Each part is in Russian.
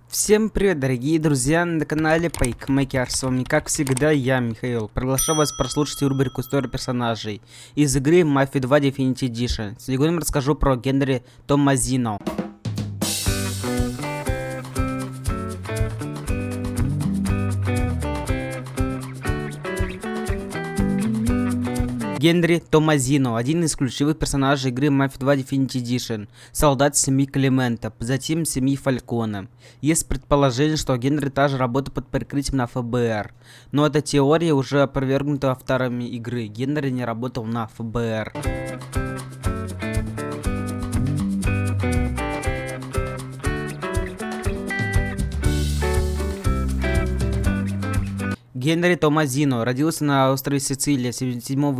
Всем привет, дорогие друзья, на канале Paymaker. С вами, как всегда, я, Михаил. Приглашаю вас прослушать рубрику «История персонажей» из игры Mafia 2 Definitive Edition. Сегодня расскажу про Генри Томазино. Генри Томазино, один из ключевых персонажей игры Mafia 2 Definitive Edition, солдат семьи Климента, затем семьи Фалькона. Есть предположение, что Генри также работает под прикрытием на ФБР, но эта теория уже опровергнута авторами игры. Генри не работал на ФБР. Генри Томазино родился на острове Сицилия 7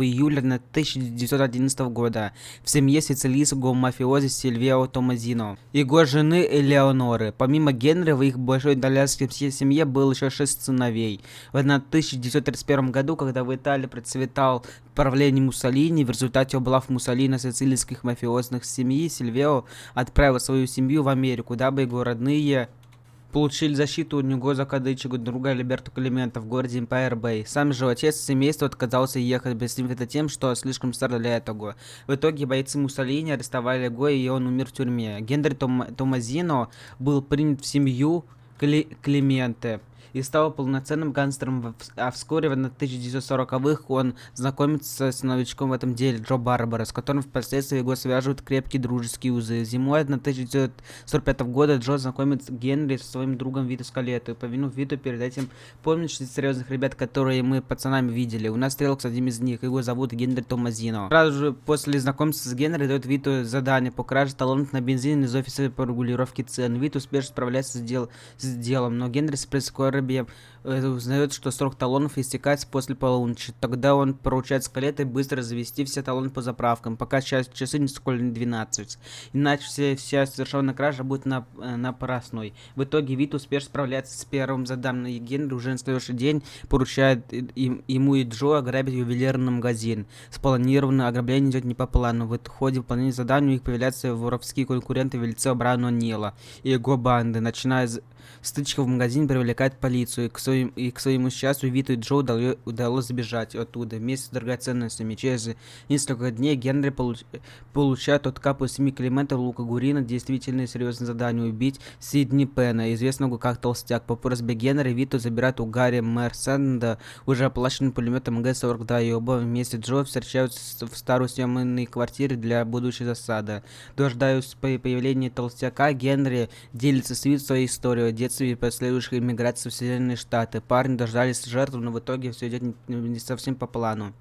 июля 1911 года в семье сицилийского мафиози Сильвио Томазино и его жены Элеоноры. Помимо Генри, в их большой итальянской семье было еще 6 сыновей. В 1931 году, когда в Италии процветал правление Муссолини, в результате облав Муссолини на сицилийских мафиозных семьи, Сильвио отправил свою семью в Америку, дабы его родные получили защиту у него закадычего друга Альберто Климента в городе Эмпайр-Бэй. Сам же отец семейства отказался ехать без это тем, что слишком стар для этого. В итоге бойцы Муссолини арестовали его, и он умер в тюрьме. Генри Томазино был принят в семью Клименте и стал полноценным гангстером, а вскоре в 1940-х он знакомится с новичком в этом деле Джо Барбара, с которым впоследствии его связывают крепкие дружеские узы. Зимой 1945 года Джо знакомится Генри со своим другом Вито Скалетто, и повинув Вито перед этим помнит серьезных ребят, которые мы пацанами видели. У нас стрелок одним из них, его зовут Генри Томазино. Сразу же после знакомства с Генри дает Вито задание по краже талонов на бензин из офиса по регулировке цен. Вито успешно справляется с делом, но Генри с прискорбием узнает, что срок талонов истекает после полуночи. Тогда он поручает Скалетто быстро завести все талоны по заправкам, пока часы не скоро 12. Иначе вся совершенная кража будет напрасной. В итоге Вит успешно справляется с первым заданием, и Генри уже на следующий день поручает ему и Джо ограбить ювелирный магазин. Спланированное ограбление идет не по плану. В ходе выполнения задания у них появляются воровские конкуренты в лице Брайана О'Нила и его банды. Начиная стычка в магазине привлекает полицию, и к своему счастью Виту и Джо удалось сбежать оттуда вместе с драгоценностями. Через несколько дней Генри получает от капу семьи Климента Лука Гурина действительно серьезное задание убить Сидни Пена, известного как Толстяк. По просьбе Генри Виту забирает у Гарри Мерсенда уже оплаченный пулеметом МГ-42, и оба вместе Джо встречаются в старой съемной квартире для будущей засады. Дождаясь появления Толстяка, Генри делится с Виту своей историей детстве и последующей иммиграции в Соединенные Штаты. Парни дождались жертв, но в итоге все идет не совсем по плану.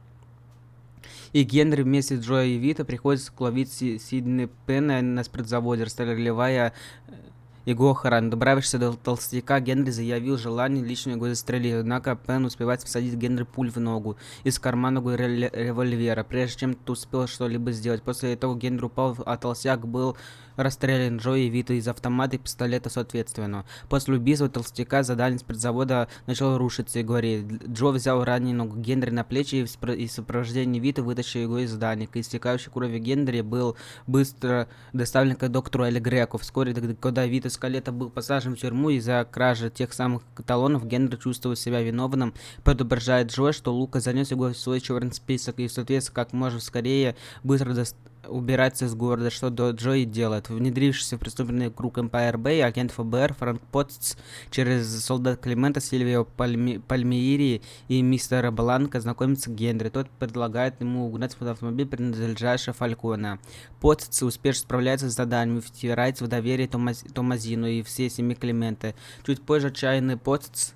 И Генри вместе с Джо и Вито приходится ловить Сидни Пена на спиртзаводе, расстреливая его охрану. Добравшись до Толстяка, Генри заявил желание лично его застрелить, однако Пен успевает всадить Генри пуль в ногу из кармана револьвера, прежде чем тот успел что-либо сделать. После этого Генри упал, а Толстяк был расстрелян. Джо и Вито из автомата и пистолета соответственно. После убийства Толстяка задание спиртзавода начало рушиться и гореть. Джо взял раненого Генри на плечи и в сопровождении Вито вытащил его из здания. К истекающей крови Генри был быстро доставлен к доктору Эль Греко. Вскоре, когда Вито Скалетто был посажен в тюрьму из-за кражи тех самых талонов, Генри чувствовал себя виновным, предупреждает Джо, что Лука занес его в свой черный список и, соответственно, как можно скорее быстро убираться из города, что Джо и делает. Внедрившись в преступный круг Эмпайр-Бэй, агент ФБР Фрэнк Потц через солдат Климента Сильвио Пальмиери и мистера Бланка знакомится с Генри. Тот предлагает ему угнать автомобиль, принадлежащий Фалькона. Потц успешно справляется с заданием и втирается в доверие Томазино и всей семьи Климента. Чуть позже отчаянный Потц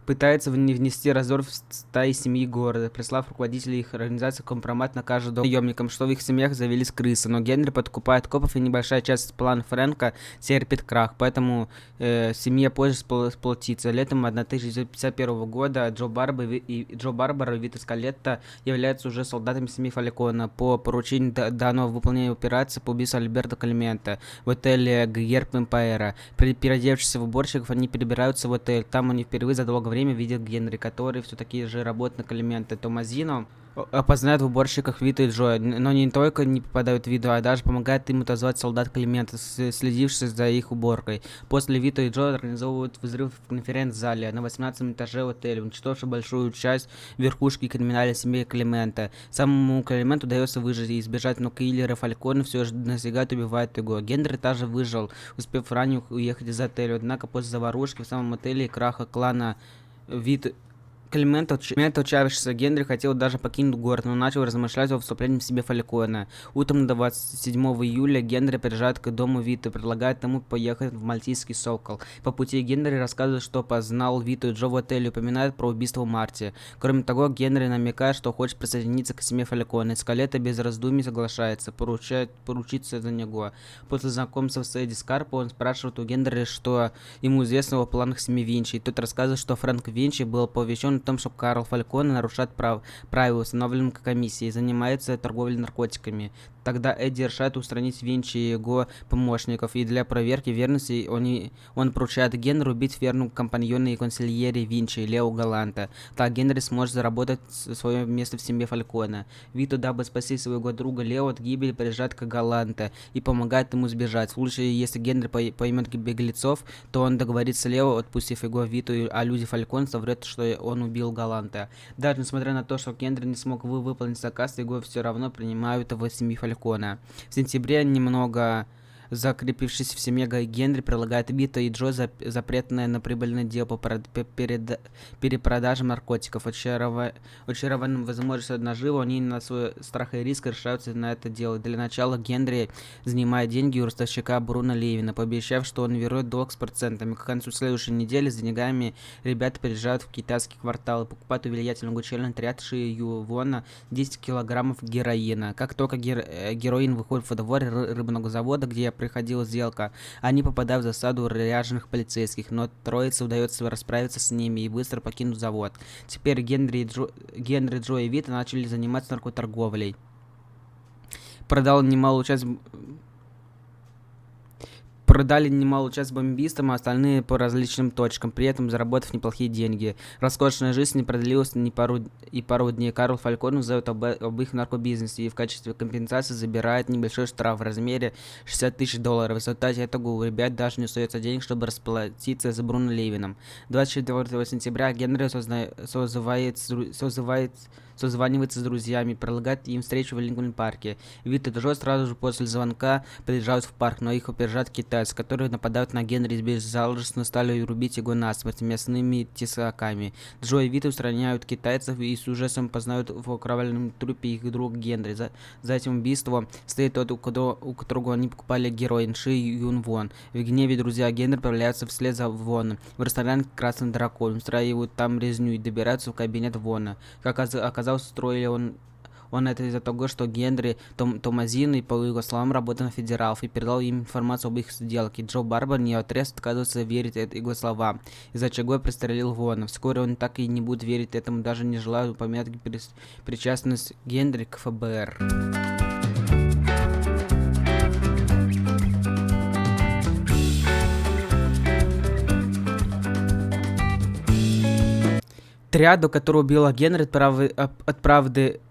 пытается внести раздор в стаи семьи города, прислав руководителей их организации компромат на каждый дом наемникам, что в их семьях завелись крысы. Но Генри подкупает копов, и небольшая часть плана Фрэнка терпит крах, поэтому семья позже сплотится. Летом 1951 года Джо Барбара и Вито Скалетто являются уже солдатами семьи Фалькона по поручению данного выполнения операции по убийству Альберто Климента в отеле Герб Эмпайра. Переодевшись в уборщиков, они перебираются в отель. Там они впервые за долгое время видит Генри, который все такие же работные элементы Томазино опознает в уборщиках Виту и Джоя, но не только не попадают в виду, а даже помогает им отозвать солдат Климента, следивших за их уборкой. После Вита и Джо организовывают взрыв в конференц-зале на 18 этаже отеля, уничтожив большую часть верхушки криминальной семьи Климента. Самому Клименту удается выжить и избежать, но киллеры Фальконе все же настигают и убивают его. Генри также выжил, успев ранее уехать из отеля, однако после заварушки в самом отеле и краха клана Климента, отчаявшийся Генри, хотел даже покинуть город, но начал размышлять о вступлении в себе Фалькона. Утром 27 июля Генри приезжает к дому Вита и предлагает ему поехать в Мальтийский Сокол. По пути Генри рассказывает, что познал Виту и Джо в отеле и упоминает про убийство Марти. Кроме того, Генри намекает, что хочет присоединиться к семье Фалькона. Скалета без раздумий соглашается, поручиться за него. После знакомства с Эдди Скарпо он спрашивает у Генри, что ему известно о планах семьи Винчи. И тот рассказывает, что Фрэнк Винчи был оповещен о том, что Карл Фальконе нарушает правила, установленные комиссией, и занимается торговлей наркотиками. Тогда Эдди решает устранить Винчи и его помощников, и для проверки верности он поручает Генри убить верного компаньона и консильери Винчи, Лео Галанта. Так Генри сможет заработать свое место в семье Фалькона. Вито, дабы спасти своего друга Лео от гибели, приезжает к Галанта и помогает ему сбежать. В случае, если Генри поймет беглецов, то он договорится с Лео, отпустив его Виту, а люди Фалькона соврет, что он убил Галанта. Даже несмотря на то, что Генри не смог выполнить заказ, его все равно принимают в семье Фалькона. В сентябре, немного закрепившись в семье Генри, предлагает Вита и Джо запретное на прибыльное дело по перепродаже наркотиков. Очарованным возможностью наживы, они на свой страх и риск решаются на это дело. Для начала Генри занимает деньги у ростовщика Бруно Левина, пообещав, что он вернет долг с процентами. К концу следующей недели с деньгами ребята приезжают в китайский квартал и покупают у влиятельного члена отряд Ши Ювона 10 килограммов героина. Как только героин выходит во двор рыбного завода, где приходила сделка, они попадают в засаду ряженых полицейских, но троице удается расправиться с ними и быстро покинуть завод. Теперь Генри, Джо и Вита начали заниматься наркоторговлей. Продали немалую часть бомбистам, а остальные по различным точкам, при этом заработав неплохие деньги. Роскошная жизнь не продлилась пару дней. Карл Фальконе узнает об их наркобизнесе и в качестве компенсации забирает небольшой штраф в размере $60 тысяч. В результате этого у ребят даже не остается денег, чтобы расплатиться за Бруно Левином. 24 сентября Генри созванивается с друзьями, предлагает им встречу в Линкольн-парке. Вит и Джо сразу же после звонка приезжают в парк, но их опережают китайцы, которые нападают на Генри и безжалостно стали рубить его насмерть мясными тесаками. Джо и Вит устраняют китайцев и с ужасом познают в окровавленном трупе их друга Генри. За этим убийством стоит тот, у которого они покупали героин, Ши Юн Вон. В гневе друзья Генри отправляются вслед за Воном в ресторан «Красный дракон», устраивают там резню и добираются в кабинет Вона. Как оказалось, устроили он это из-за того, что Генри Томазино, по его словам, работал на федералов и передал им информацию об их сделке. Джо Барбар неотрез отказывается верить его словам, из-за чего пристрелил Вона. Вскоре он так и не будет верить этому, даже не желая упоминать причастность Генри к ФБР. Отряду, который убил Генри,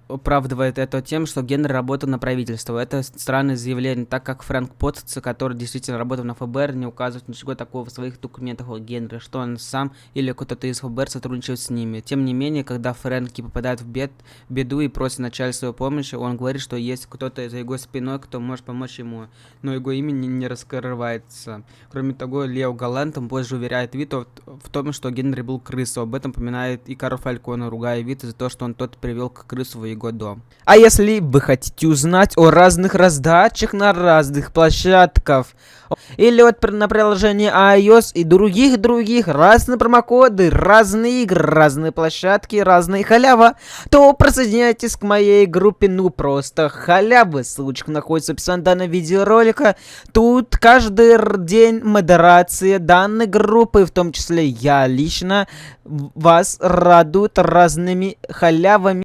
оправдывает это тем, что Генри работал на правительство. Это странное заявление, так как Фрэнк Потц, который действительно работал на ФБР, не указывает ничего такого в своих документах о Генри, что он сам или кто-то из ФБР сотрудничает с ними. Тем не менее, когда Фрэнки попадает в беду и просит начальства помощи, он говорит, что есть кто-то за его спиной, кто может помочь ему, но его имя не раскрывается. Кроме того, Лео Галант позже уверяет Вито в том, что Генри был крысой. Об этом поминает и Карл Фальконе, ругая Вито за то, что он тот привел к крысу в его дом. А если вы хотите узнать о разных раздачах на разных площадках, или вот на приложении iOS и других разные промокоды, разные игры, разные площадки, разные халява, то присоединяйтесь к моей группе «Ну просто халявы». Ссылочка находится в описании данного видеоролика. Тут каждый день модерация данной группы, в том числе я лично, вас радует разными халявами.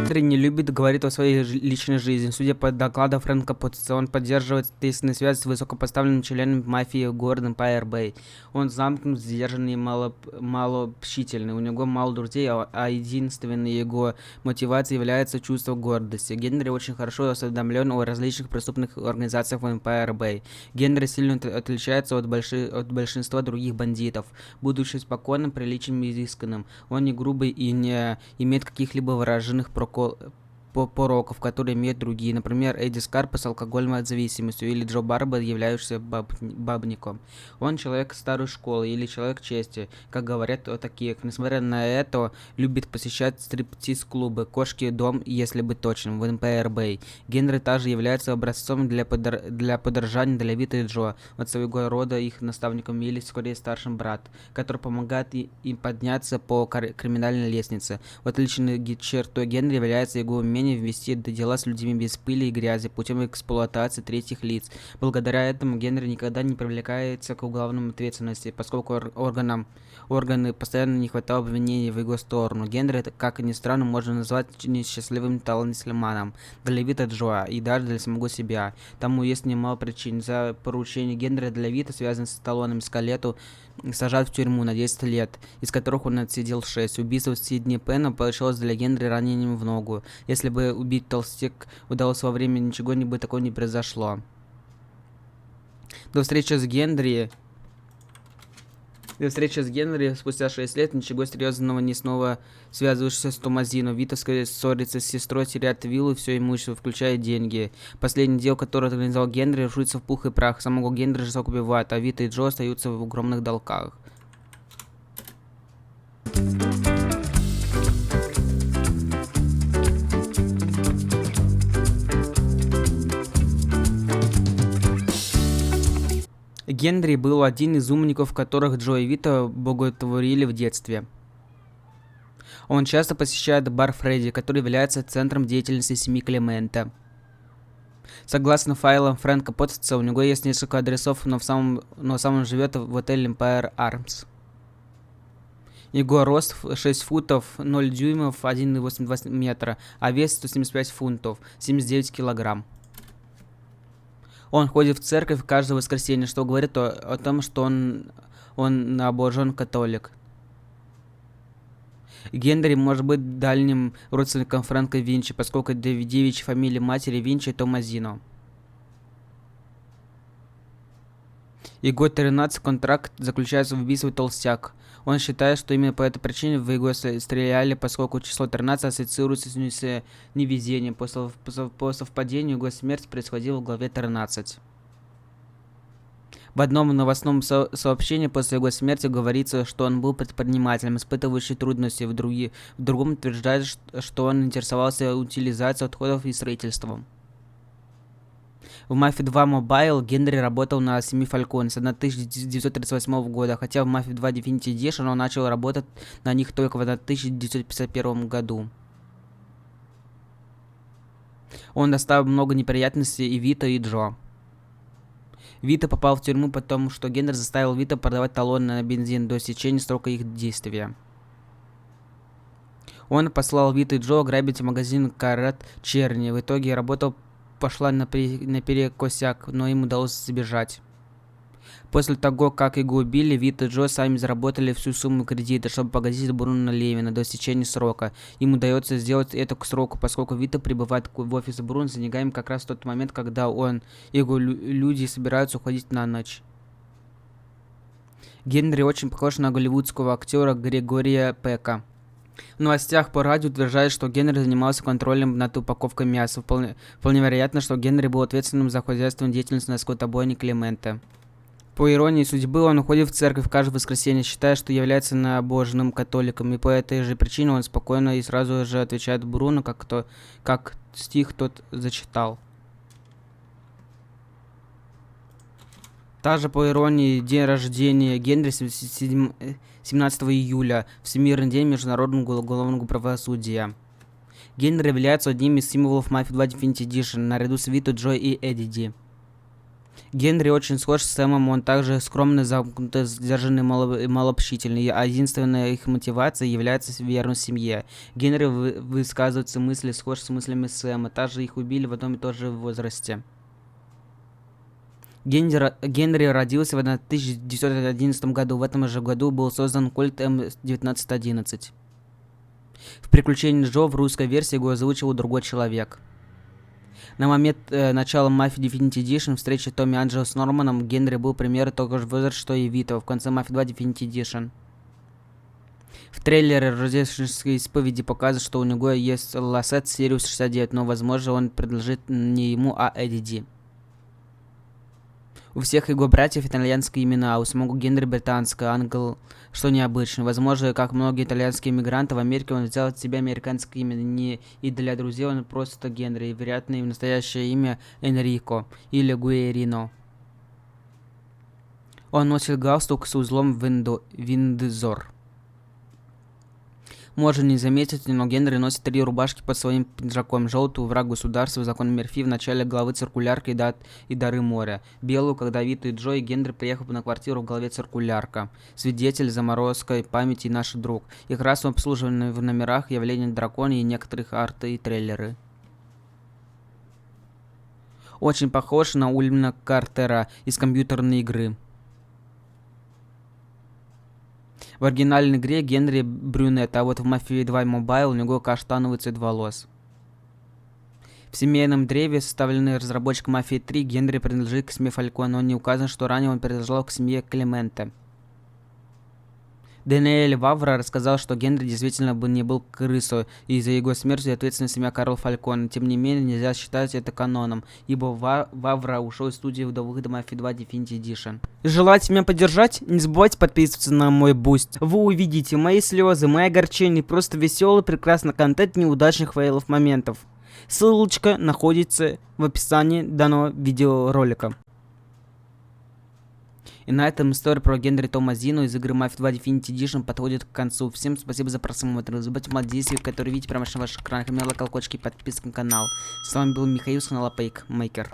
Генри не любит говорить о своей личной жизни. Судя по докладу Фрэнка Потца, он поддерживает тесные связи с высокопоставленными членами мафии Гордон Пайер-Бэй. Он замкнут, сдержанный и малообщительный. У него мало друзей, а единственной его мотивацией является чувство гордости. Генри очень хорошо осведомлен о различных преступных организациях в Пайер-Бэй. Генри сильно отличается от большинства других бандитов, будучи спокойным, приличным и изысканным. Он не грубый и не имеет каких-либо выраженных пороков, которые имеют другие, например, Эдди Скарпа с алкогольной зависимостью или Джо Барба, являющийся бабником. Он человек старой школы или человек чести, как говорят о таких. Несмотря на это, любит посещать стриптиз-клубы, кошки дом, если быть точным, в Пайер-Бэй. Генри также является образцом для подражания для Вита и Джо, от своего рода их наставником или скорее старшим брат, который помогает им подняться по криминальной лестнице. В отличной чертой Генри является его умение ввести дела с людьми без пыли и грязи путем эксплуатации третьих лиц. Благодаря этому Генри никогда не привлекается к уголовной ответственности, поскольку органы постоянно не хватало обвинений в его сторону. Генри, как ни странно, можно назвать несчастливым талантлиманом для Вита Джоа и даже для самого себя. Тому есть немало причин. За поручение Генри для Вита, связанное с Сталлоне, Скалету, сажают в тюрьму на 10 лет, из которых он отсидел 6. Убийство Сидни Пена получилось для Генри ранением в ногу. Если бы убить толстяк удалось во время, ничего бы такого не произошло. До встречи с Генри спустя 6 лет ничего серьезного не снова связываешься с Томазино. Вита ссорится с сестрой, теряет виллу и все имущество, включая деньги. Последнее дело, которое организовал Генри, рушится в пух и прах. Самого Генри жестоко убивают, а Вита и Джо остаются в огромных долгах. Генри был один из умников, которых Джо и Вита боготворили в детстве. Он часто посещает бар Фредди, который является центром деятельности семьи Клемента. Согласно файлам Фрэнка Потца, у него есть несколько адресов, но сам он живет в отеле Empire Arms. Его рост 6 футов 0 дюймов 1,82 метра, а вес 175 фунтов 79 килограмм. Он ходит в церковь каждое воскресенье, что говорит о том, что он обожжен католик. Генри может быть дальним родственником Фрэнка Винчи, поскольку девичья фамилия матери Винчи Томазино. Его 13 контракт заключается в убийстве толстяк. Он считает, что именно по этой причине в его стреляли, поскольку число 13 ассоциируется с невезением. По совпадению его смерть происходила в главе 13. В одном новостном сообщении после его смерти говорится, что он был предпринимателем, испытывающим трудности. В другом утверждает, что он интересовался утилизацией отходов и строительством. В Mafia 2 Mobile Генри работал на семи Falcon с 1938 года, хотя в Mafia 2 Definitive Edition он начал работать на них только в 1951 году. Он доставил много неприятностей и Вита, и Джо. Вита попал в тюрьму, потому что Генри заставил Вита продавать талоны на бензин до истечения срока их действия. Он послал Вита и Джо грабить магазин Карат Черни. В итоге работа пошла наперекосяк, но им удалось сбежать. После того, как его убили, Вита и Джо сами заработали всю сумму кредита, чтобы погасить Бруно Левина до истечения срока. Им удается сделать это к сроку, поскольку Вита прибывает в офис Бруно с деньгами как раз в тот момент, когда он и его люди собираются уходить на ночь. Генри очень похож на голливудского актера Грегория Пека. В новостях по радио утверждают, что Генри занимался контролем над упаковкой мяса. Вполне вероятно, что Генри был ответственным за хозяйственную деятельность на скотобойне Клемента. По иронии судьбы, он уходит в церковь каждое воскресенье, считая, что является набожным католиком, и по этой же причине он спокойно и сразу же отвечает Бруно, как стих тот зачитал. Также по иронии, день рождения Генри 17 июля, Всемирный день международного уголовного правосудия. Генри является одним из символов Mafia 2 Definitive Edition, наряду с Вито, Джо и Эдди Ди. Генри очень схож с Сэмом, он также скромный, замкнутый, сдержанный и малообщительный, а единственная их мотивация является верность семье. Генри высказываются мысли схожи с мыслями Сэма, также их убили в одном и том же возрасте. Генри родился в 1911 году, в этом же году был создан культ М1911. В «Приключении Джо» в русской версии его озвучивал другой человек. На момент начала Mafia Definitive Edition встречи Томми Анджело с Норманом Генри был примерно того же возраста, что и Вито в конце Mafia 2 Definitive Edition. В трейлере рождественской исповеди показывают, что у него есть Лассет Сириус 69, но возможно он предложит не ему, а Эдди Ди. У всех его братьев итальянские имена, а у самого Генри британское, ангел, что необычно. Возможно, как многие итальянские иммигранты в Америке, он взял от себя американское имя, не и для друзей он просто Генри, и вероятно, его настоящее имя Энрико или Гуэрино. Он носит галстук с узлом Виндзор. Можно не заметить, но Генри носит 3 рубашки под своим пиджаком. Желтую — враг государства, закон Мерфи в начале главы циркулярка и дары моря. Белую, когда Вито и Джо и Генри приехал на квартиру в главе циркулярка. Свидетель, заморозкой памяти и наш друг. И красное обслуживание в номерах, явление дракона и некоторых арты и трейлеры. Очень похож на Уильяма Картера из компьютерной игры. В оригинальной игре Генри брюнет, а вот в Mafia 2 Mobile у него каштановый цвет волос. В семейном древе, составленной разработчиком Mafia 3, Генри принадлежит к семье Фалькон, но не указано, что ранее он принадлежал к семье Клементе. Даниэль Вавра рассказал, что Генри действительно не был крысой, и за его смертью ответственна семья Карл Фалькон. Тем не менее, нельзя считать это каноном, ибо Вавра ушел из студии до выхода Mafia 2 Definitive Edition. Желаете меня поддержать? Не забывайте подписываться на мой буст. Вы увидите мои слезы, мои огорчения, просто веселый, прекрасный контент неудачных фейлов моментов. Ссылочка находится в описании данного видеоролика. И на этом история про Генри Томазино из игры Mafia 2 Definitive Edition подходит к концу. Всем спасибо за просмотр. Не забывайте молодействие, которые видите прямо на ваших экранах. Колокольчики и подписка на канал. С вами был Михаил с канала Paymaker.